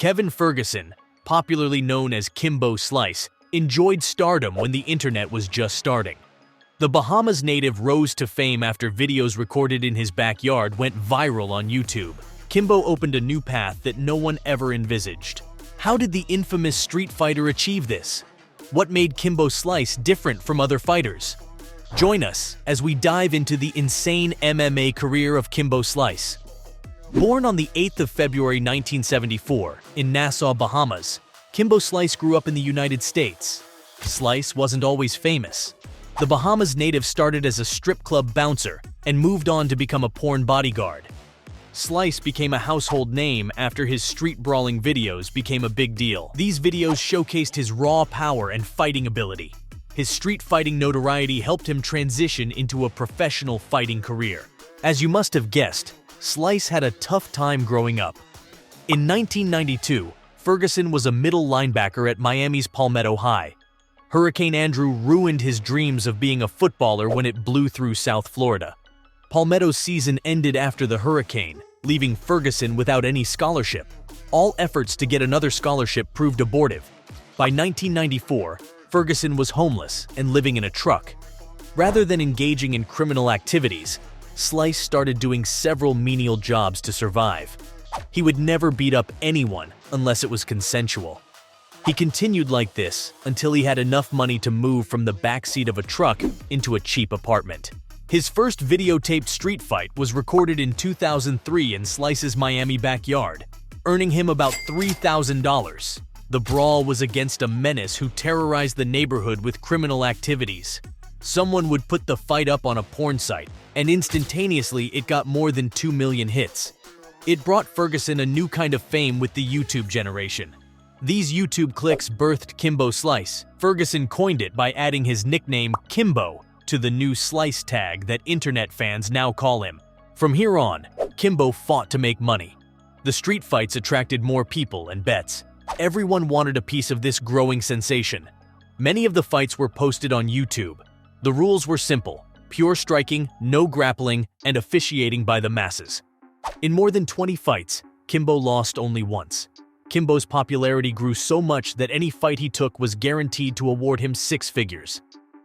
Kevin Ferguson, popularly known as Kimbo Slice, enjoyed stardom when the internet was just starting. The Bahamas native rose to fame after videos recorded in his backyard went viral on YouTube. Kimbo opened a new path that no one ever envisaged. How did the infamous street fighter achieve this? What made Kimbo Slice different from other fighters? Join us as we dive into the insane MMA career of Kimbo Slice. Born on the 8th of February 1974 in Nassau, Bahamas, Kimbo Slice grew up in the United States. Slice wasn't always famous. The Bahamas native started as a strip club bouncer and moved on to become a porn bodyguard. Slice became a household name after his street brawling videos became a big deal. These videos showcased his raw power and fighting ability. His street fighting notoriety helped him transition into a professional fighting career. As you must have guessed, Slice had a tough time growing up. In 1992, Ferguson was a middle linebacker at Miami's Palmetto High. Hurricane Andrew ruined his dreams of being a footballer when it blew through South Florida. Palmetto's season ended after the hurricane, leaving Ferguson without any scholarship. All efforts to get another scholarship proved abortive. By 1994, Ferguson was homeless and living in a truck. Rather than engaging in criminal activities, Slice started doing several menial jobs to survive. He would never beat up anyone unless it was consensual. He continued like this until he had enough money to move from the backseat of a truck into a cheap apartment. His first videotaped street fight was recorded in 2003 in Slice's Miami backyard, earning him about $3,000. The brawl was against a menace who terrorized the neighborhood with criminal activities. Someone would put the fight up on a porn site, and instantaneously it got more than 2 million hits. It brought Ferguson a new kind of fame with the YouTube generation. These YouTube clicks birthed Kimbo Slice. Ferguson coined it by adding his nickname Kimbo to the new Slice tag that internet fans now call him. From here on, Kimbo fought to make money. The street fights attracted more people and bets. Everyone wanted a piece of this growing sensation. Many of the fights were posted on YouTube. The rules were simple: pure striking, no grappling, and officiating by the masses. In more than 20 fights, Kimbo lost only once. Kimbo's popularity grew so much that any fight he took was guaranteed to award him 6 figures.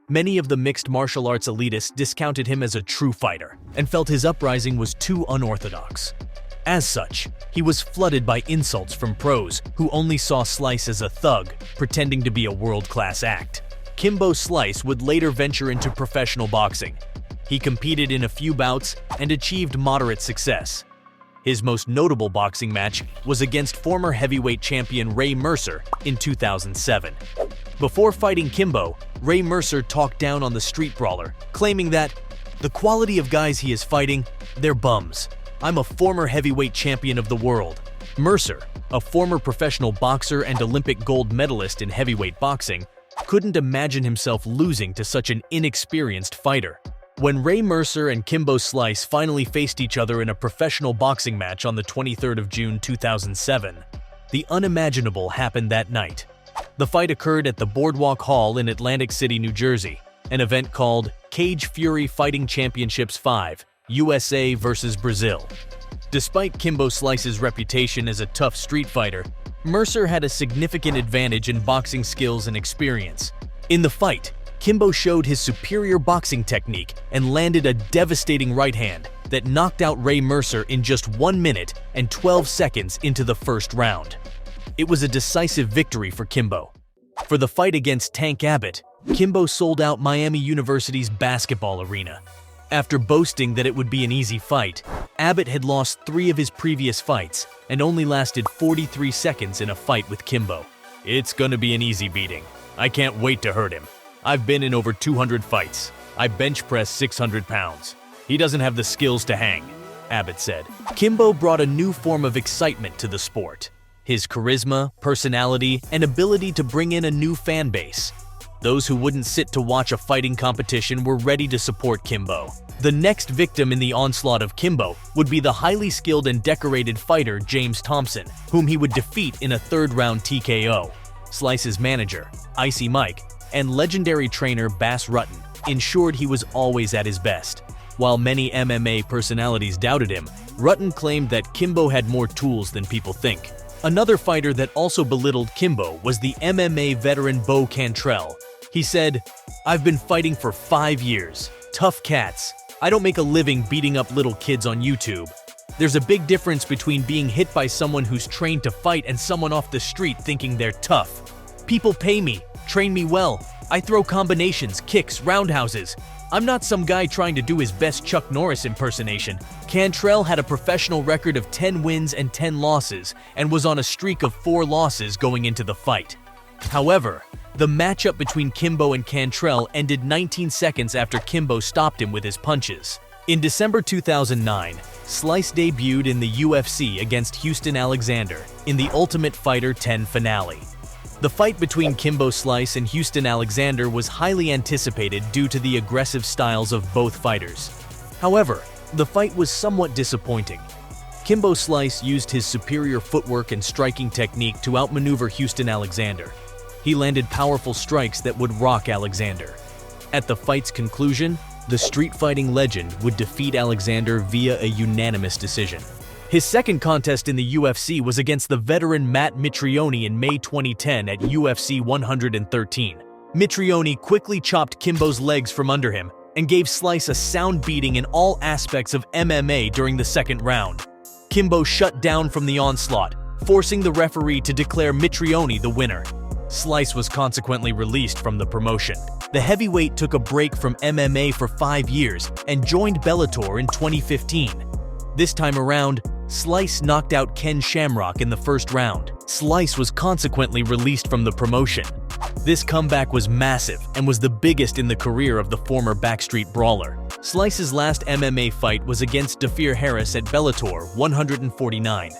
Many of the mixed martial arts elitists discounted him as a true fighter and felt his uprising was too unorthodox. As such, he was flooded by insults from pros who only saw Slice as a thug, pretending to be a world-class act. Kimbo Slice would later venture into professional boxing. He competed in a few bouts and achieved moderate success. His most notable boxing match was against former heavyweight champion Ray Mercer in 2007. Before fighting Kimbo, Ray Mercer talked down on the street brawler, claiming that, "The quality of guys he is fighting, they're bums. I'm a former heavyweight champion of the world." Mercer, a former professional boxer and Olympic gold medalist in heavyweight boxing, couldn't imagine himself losing to such an inexperienced fighter. When Ray Mercer and Kimbo Slice finally faced each other in a professional boxing match on the 23rd of June 2007, the unimaginable happened that night. The fight occurred at the Boardwalk Hall in Atlantic City, New Jersey, an event called Cage Fury Fighting Championships 5, USA vs. Brazil. Despite Kimbo Slice's reputation as a tough street fighter, Mercer had a significant advantage in boxing skills and experience. In the fight, Kimbo showed his superior boxing technique and landed a devastating right hand that knocked out Ray Mercer in just 1 minute and 12 seconds into the first round. It was a decisive victory for Kimbo. For the fight against Tank Abbott, Kimbo sold out Miami University's basketball arena. After boasting that it would be an easy fight, Abbott had lost 3 of his previous fights and only lasted 43 seconds in a fight with Kimbo. "It's gonna be an easy beating. I can't wait to hurt him. I've been in over 200 fights. I bench press 600 pounds. He doesn't have the skills to hang," Abbott said. Kimbo brought a new form of excitement to the sport. His charisma, personality, and ability to bring in a new fan base. Those who wouldn't sit to watch a fighting competition were ready to support Kimbo. The next victim in the onslaught of Kimbo would be the highly skilled and decorated fighter James Thompson, whom he would defeat in a third-round TKO. Slice's manager, Icy Mike, and legendary trainer Bass Rutten ensured he was always at his best. While many MMA personalities doubted him, Rutten claimed that Kimbo had more tools than people think. Another fighter that also belittled Kimbo was the MMA veteran Bo Cantrell. He said, "I've been fighting for 5 years. Tough cats. I don't make a living beating up little kids on YouTube. There's a big difference between being hit by someone who's trained to fight and someone off the street thinking they're tough. People pay me, train me well. I throw combinations, kicks, roundhouses. I'm not some guy trying to do his best Chuck Norris impersonation." Cantrell had a professional record of 10 wins and 10 losses and was on a streak of 4 losses going into the fight. However, the matchup between Kimbo and Cantrell ended 19 seconds after Kimbo stopped him with his punches. In December 2009, Slice debuted in the UFC against Houston Alexander in the Ultimate Fighter 10 finale. The fight between Kimbo Slice and Houston Alexander was highly anticipated due to the aggressive styles of both fighters. However, the fight was somewhat disappointing. Kimbo Slice used his superior footwork and striking technique to outmaneuver Houston Alexander. He landed powerful strikes that would rock Alexander. At the fight's conclusion, the street fighting legend would defeat Alexander via a unanimous decision. His second contest in the UFC was against the veteran Matt Mitrione in May 2010 at UFC 113. Mitrione quickly chopped Kimbo's legs from under him and gave Slice a sound beating in all aspects of MMA during the second round. Kimbo shut down from the onslaught, forcing the referee to declare Mitrione the winner. Slice was consequently released from the promotion. The heavyweight took a break from MMA for 5 years and joined Bellator in 2015. This time around, Slice knocked out Ken Shamrock in the first round. Slice was consequently released from the promotion. This comeback was massive and was the biggest in the career of the former Backyard Brawler. Slice's last MMA fight was against Dafir Harris at Bellator 149.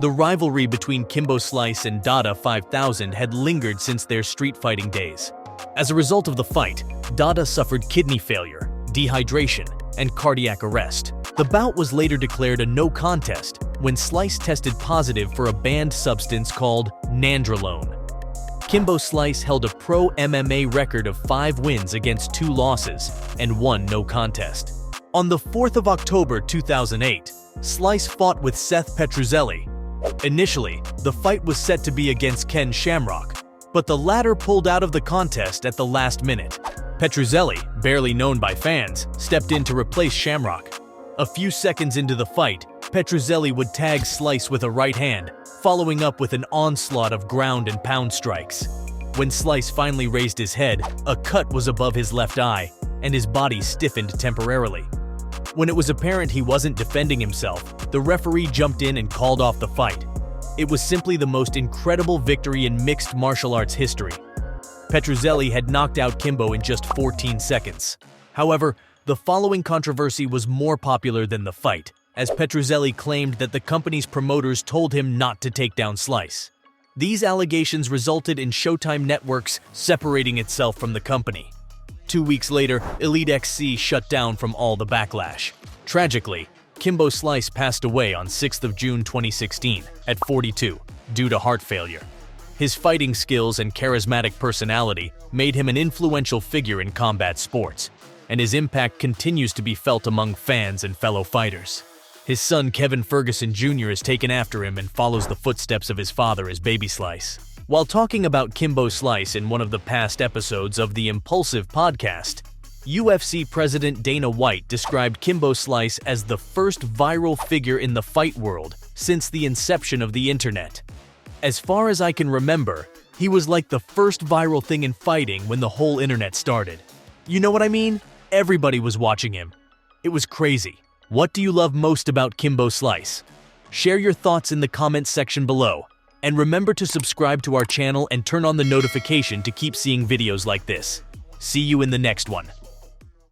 The rivalry between Kimbo Slice and Dada 5000 had lingered since their street fighting days. As a result of the fight, Dada suffered kidney failure, dehydration, and cardiac arrest. The bout was later declared a no contest when Slice tested positive for a banned substance called nandrolone. Kimbo Slice held a pro MMA record of 5 wins against 2 losses and 1 no contest. On the 4th of October 2008, Slice fought with Seth Petruzzelli. Initially, the fight was set to be against Ken Shamrock, but the latter pulled out of the contest at the last minute. Petruzzelli, barely known by fans, stepped in to replace Shamrock. A few seconds into the fight, Petruzzelli would tag Slice with a right hand, following up with an onslaught of ground and pound strikes. When Slice finally raised his head, a cut was above his left eye, and his body stiffened temporarily. When it was apparent he wasn't defending himself, the referee jumped in and called off the fight. It was simply the most incredible victory in mixed martial arts history. Petruzzelli had knocked out Kimbo in just 14 seconds. However, the following controversy was more popular than the fight, as Petruzzelli claimed that the company's promoters told him not to take down Slice. These allegations resulted in Showtime Networks separating itself from the company. 2 weeks later, Elite XC shut down from all the backlash. Tragically, Kimbo Slice passed away on 6th of June 2016 at 42 due to heart failure. His fighting skills and charismatic personality made him an influential figure in combat sports, and his impact continues to be felt among fans and fellow fighters. His son Kevin Ferguson Jr. has taken after him and follows the footsteps of his father as Baby Slice. While talking about Kimbo Slice in one of the past episodes of the Impulsive podcast, UFC President Dana White described Kimbo Slice as the first viral figure in the fight world since the inception of the internet. As far as I can remember, he was like the first viral thing in fighting when the whole internet started. You know what I mean? Everybody was watching him. It was crazy. What do you love most about Kimbo Slice? Share your thoughts in the comments section below. And remember to subscribe to our channel and turn on the notification to keep seeing videos like this. See you in the next one.